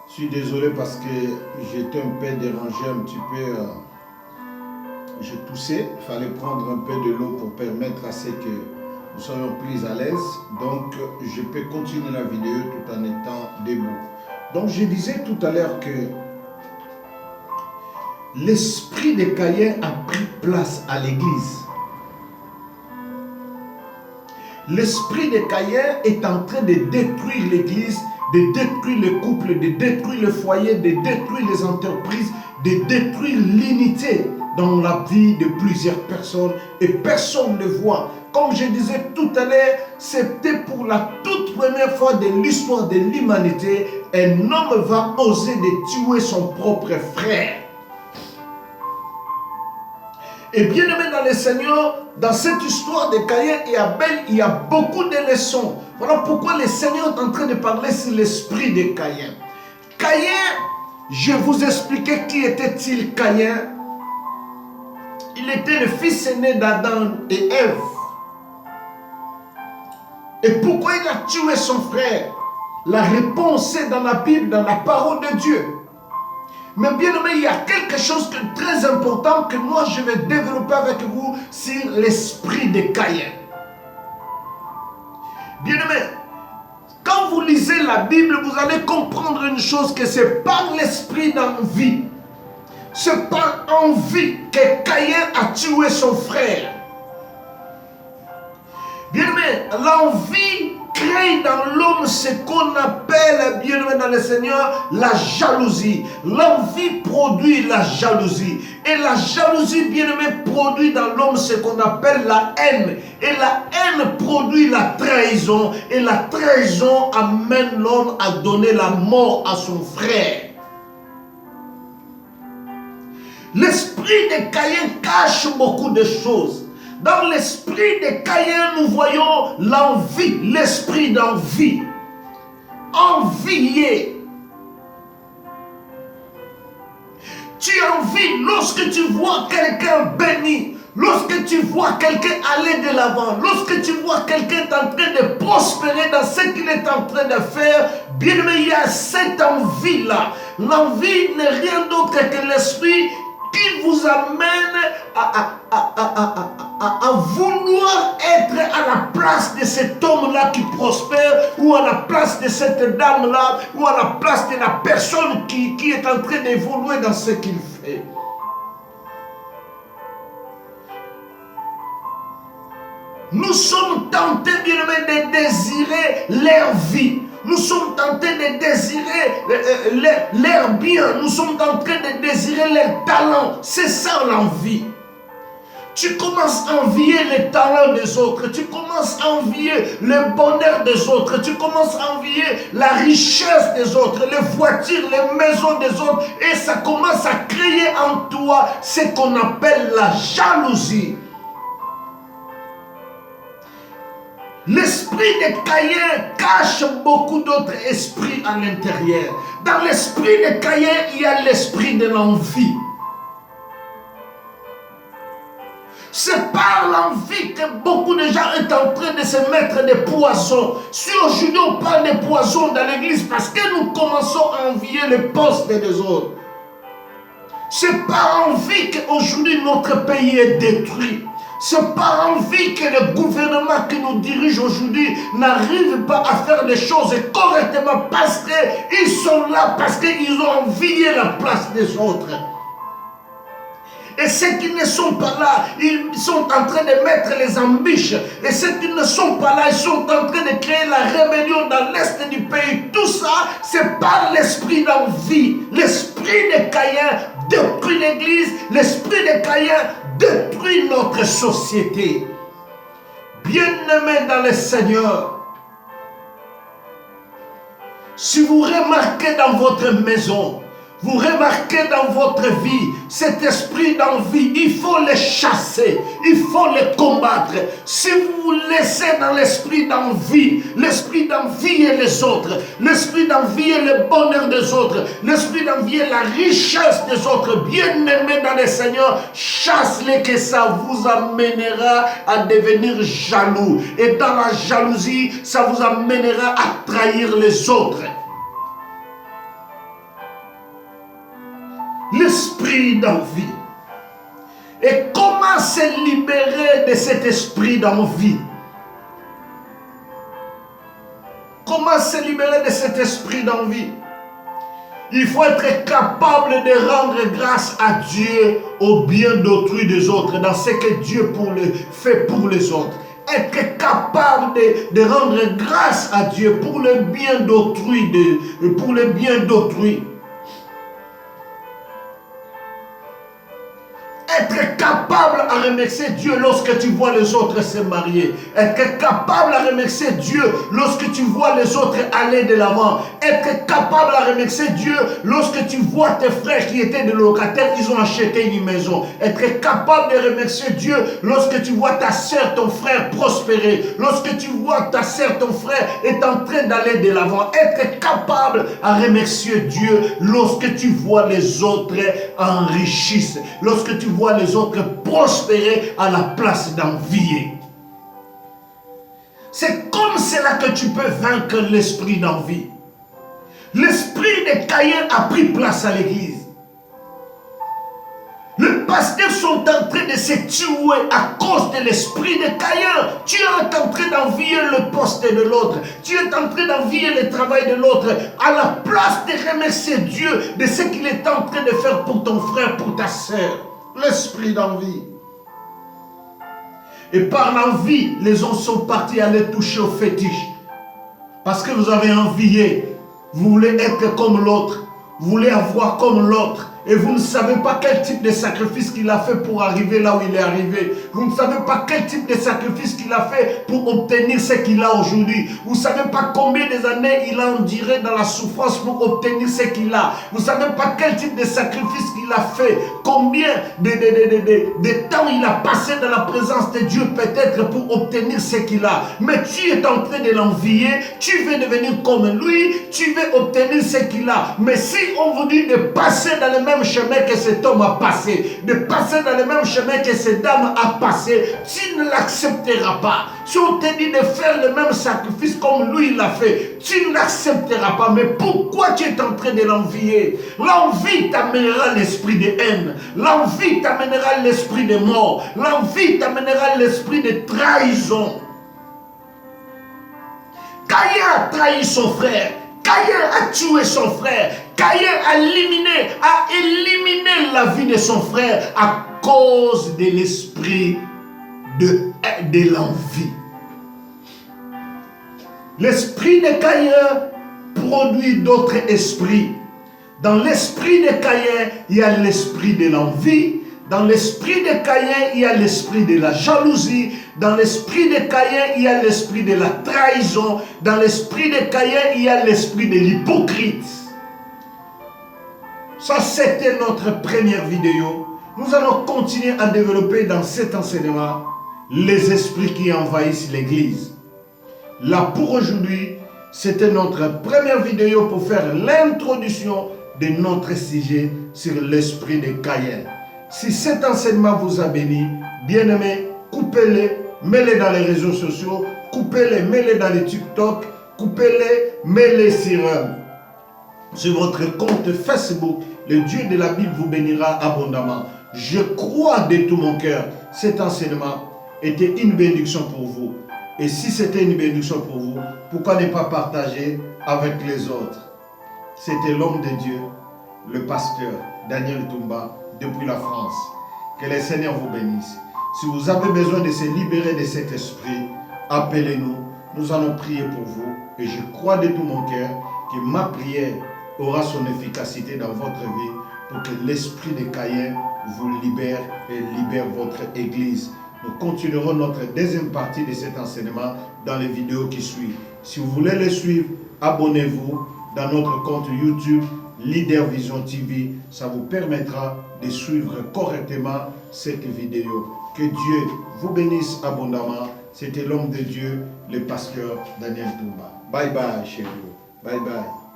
Je suis désolé parce que j'étais un peu dérangé, un petit peu. Je toussais. Il fallait prendre un peu de l'eau pour permettre à ce que nous soyons plus à l'aise. Donc, je peux continuer la vidéo tout en étant debout. Donc, je disais tout à l'heure que l'esprit de Caïn a pris place à l'église. L'esprit de Caïn est en train de détruire l'église, de détruire le couple, de détruire le foyer, de détruire les entreprises, de détruire l'unité dans la vie de plusieurs personnes et personne ne voit. Comme je disais tout à l'heure, c'était pour la toute première fois de l'histoire de l'humanité, un homme va oser de tuer son propre frère. Et bien aimé dans le Seigneur, dans cette histoire de Caïn et Abel, il y a beaucoup de leçons. Voilà pourquoi le Seigneur est en train de parler sur l'esprit de Caïn. Caïn, je vous expliquais qui était-il Caïn. Il était le fils aîné d'Adam et Ève. Et pourquoi il a tué son frère? La réponse est dans la Bible, dans la parole de Dieu. Mais bien aimé, il y a quelque chose de très important que moi je vais développer avec vous sur l'esprit de Caïn. Bien aimé, quand vous lisez la Bible, vous allez comprendre une chose, que c'est par l'esprit d'envie. C'est par envie que Caïn a tué son frère. Bien aimé, l'envie crée dans l'homme ce qu'on appelle, bien aimé dans le Seigneur, la jalousie. L'envie produit la jalousie. Et la jalousie, bien aimé, produit dans l'homme ce qu'on appelle la haine. Et la haine produit la trahison. Et la trahison amène l'homme à donner la mort à son frère. L'esprit de Caïn cache beaucoup de choses. Dans l'esprit de Caïn, nous voyons l'envie, l'esprit d'envie. Envier. Tu envies lorsque tu vois quelqu'un béni, lorsque tu vois quelqu'un aller de l'avant, lorsque tu vois quelqu'un en train de prospérer dans ce qu'il est en train de faire. Bien aimé, il y a cette envie-là. L'envie n'est rien d'autre que l'esprit qui vous amène à vouloir être à la place de cet homme-là qui prospère, ou à la place de cette dame-là, ou à la place de la personne qui est en train d'évoluer dans ce qu'il fait. Nous sommes tentés, bien aimés, de désirer leur vie. Nous sommes tentés de désirer leur bien. Nous sommes en train de désirer leur talent. C'est ça l'envie. Tu commences à envier les talents des autres. Tu commences à envier le bonheur des autres. Tu commences à envier la richesse des autres, les voitures, les maisons des autres. Et ça commence à créer en toi ce qu'on appelle la jalousie. L'esprit de Caïn cache beaucoup d'autres esprits à l'intérieur. Dans l'esprit de Caïn, il y a l'esprit de l'envie. C'est par l'envie que beaucoup de gens sont en train de se mettre des poisons. Si aujourd'hui on parle de poisons dans l'église, parce que nous commençons à envier les postes des autres. C'est par envie qu'aujourd'hui notre pays est détruit. C'est par envie que le gouvernement qui nous dirige aujourd'hui n'arrive pas à faire les choses correctement, parce qu'ils sont là, parce qu'ils ont envié la place des autres. Et ceux qui ne sont pas là, ils sont en train de mettre les embûches. Et ceux qui ne sont pas là, ils sont en train de créer la rébellion dans l'est du pays. Tout ça, c'est par l'esprit d'envie. L'esprit de Caïn détruit l'église. L'esprit de Caïn détruit notre société. Bien-aimés dans le Seigneur, si vous remarquez dans votre maison, vous remarquez dans votre vie, cet esprit d'envie, il faut le chasser, il faut le combattre. Si vous vous laissez dans l'esprit d'envie est les autres, l'esprit d'envie est le bonheur des autres, l'esprit d'envie est la richesse des autres, bien-aimés dans le Seigneur, chasse-les, que ça vous amènera à devenir jaloux. Et dans la jalousie, ça vous amènera à trahir les autres. l'esprit d'envie. Et comment se libérer de cet esprit d'envie? Comment se libérer de cet esprit d'envie? Il faut être capable de rendre grâce à Dieu au bien d'autrui des autres, dans ce que Dieu fait pour les autres. Être capable de rendre grâce à Dieu pour le bien d'autrui, pour le bien d'autrui. Être capable à remercier Dieu lorsque tu vois les autres se marier. Être capable à remercier Dieu lorsque tu vois les autres aller de l'avant. Être capable à remercier Dieu lorsque tu vois tes frères qui étaient des locataires, ils ont acheté une maison. Être capable de remercier Dieu lorsque tu vois ta soeur, ton frère prospérer. Lorsque tu vois ta soeur, ton frère est en train d'aller de l'avant. Être capable à remercier Dieu lorsque tu vois les autres enrichissent. Lorsque tu vois les autres prospérer à la place d'envier. C'est comme cela que tu peux vaincre l'esprit d'envie. L'esprit de Caïn a pris place à l'église. Les pasteurs sont en train de se tuer à cause de l'esprit de Caïn. Tu es en train d'envier le poste de l'autre. Tu es en train d'envier le travail de l'autre. À la place de remercier Dieu de ce qu'il est en train de faire pour ton frère, pour ta soeur. L'esprit d'envie. Et par l'envie, les gens sont partis aller toucher au fétiche. Parce que vous avez envié. Vous voulez être comme l'autre. Vous voulez avoir comme l'autre. Et vous ne savez pas quel type de sacrifice qu'il a fait pour arriver là où il est arrivé. Vous ne savez pas quel type de sacrifice qu'il a fait pour obtenir ce qu'il a aujourd'hui. Vous ne savez pas combien d'années il a enduré dans la souffrance pour obtenir ce qu'il a. Vous ne savez pas quel type de sacrifice qu'il a fait. Combien de temps il a passé dans la présence de Dieu peut-être pour obtenir ce qu'il a. Mais tu es en train de l'envier. Tu veux devenir comme lui. Tu veux obtenir ce qu'il a. Mais si on vous dit de passer dans le même chemin que cet homme a passé, de passer dans le même chemin que cette dame a passé, tu ne l'accepteras pas. Si on te dit de faire le même sacrifice comme lui il a fait, tu ne l'accepteras pas. Mais pourquoi tu es en train de l'envier? L'envie t'amènera l'esprit de haine. L'envie t'amènera l'esprit de mort. L'envie t'amènera l'esprit de trahison. Caïn a trahi son frère. Caïn a tué son frère. Caïn a éliminé la vie de son frère à cause de l'esprit de l'envie. L'esprit de Caïn produit d'autres esprits. Dans l'esprit de Caïn, il y a l'esprit de l'envie. Dans l'esprit de Caïn, il y a l'esprit de la jalousie. Dans l'esprit de Caïn, il y a l'esprit de la trahison. Dans l'esprit de Caïn, il y a l'esprit de l'hypocrite. Ça, c'était notre première vidéo. Nous allons continuer à développer dans cet enseignement les esprits qui envahissent l'église. Là, pour aujourd'hui, c'était notre première vidéo pour faire l'introduction de notre sujet sur l'esprit de Caïn. Si cet enseignement vous a béni, bien aimé, coupez-les, mettez-les dans les réseaux sociaux, coupez-les, mettez-les dans les TikTok, coupez-les, mettez-les sur votre compte Facebook. Le Dieu de la Bible vous bénira abondamment. Je crois de tout mon cœur, cet enseignement était une bénédiction pour vous. Et si c'était une bénédiction pour vous, pourquoi ne pas partager avec les autres? C'était l'homme de Dieu, le pasteur Daniel Toumba, depuis la France. Que le Seigneur vous bénisse. Si vous avez besoin de se libérer de cet esprit, appelez-nous. Nous allons prier pour vous. Et je crois de tout mon cœur que ma prière aura son efficacité dans votre vie pour que l'esprit de Caïn vous libère et libère votre église. Nous continuerons notre deuxième partie de cet enseignement dans les vidéos qui suivent. Si vous voulez les suivre, abonnez-vous dans notre compte YouTube Leader Vision TV. Ça vous permettra de suivre correctement cette vidéo. Que Dieu vous bénisse abondamment. C'était l'homme de Dieu, le pasteur Daniel Toumba. Bye bye chez vous. Bye bye.